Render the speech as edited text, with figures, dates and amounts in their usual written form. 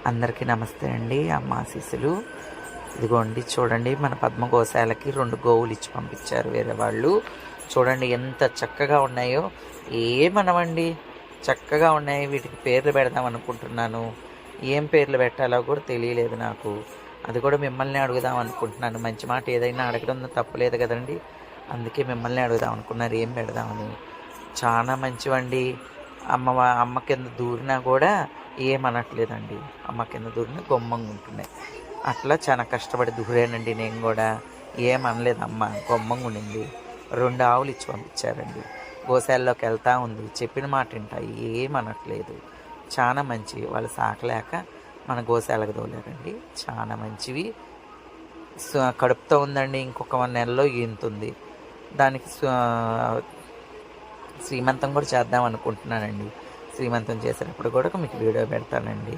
అందరికీ నమస్తే అండి. అమ్మ ఆశీస్సులు. ఇదిగోండి చూడండి, మన పద్మ గోశాలకి 2 గోవులు ఇచ్చి పంపించారు వేరే వాళ్ళు. చూడండి ఎంత చక్కగా ఉన్నాయో. ఏమనవండి, చక్కగా ఉన్నాయి. వీటికి పేర్లు పెడదాం అనుకుంటున్నాను. ఏం పేర్లు పెట్టాలో కూడా తెలియలేదు నాకు. అది కూడా మిమ్మల్ని అడుగుదాం అనుకుంటున్నాను. మంచి మాట ఏదైనా అడగడం తప్పులేదు కదండి. అందుకే మిమ్మల్ని అడుగుదాం అనుకున్నారు ఏం పెడదామని. చాలా మంచివండి. అమ్మ కింద దూరినా కూడా ఏమనట్లేదండి. అమ్మ కింద దూరిన గొమ్మంగా ఉంటున్నాయి. అట్లా చాలా కష్టపడి దూరానండి నేను కూడా. ఏమనలేదు అమ్మ, గొమ్మంగా ఉండింది. 2 ఆవులు ఇచ్చి పంపించారండి. గోశాలలోకి వెళ్తూ ఉంది, చెప్పిన మాట వింటాయి, ఏమనట్లేదు. చాలా మంచివి. వాళ్ళు సాకలేక మన గోశాలకు తోలారండి. చాలా మంచివి. కడుపుతో ఉందండి, ఇంకొక 1 నెలలో ఈనుతుంది. దానికి శ్రీమంతం కూడా చేద్దాం అనుకుంటున్నానండి. శ్రీమంతం చేసేటప్పుడు కూడా మీకు వీడియో పెడతానండి.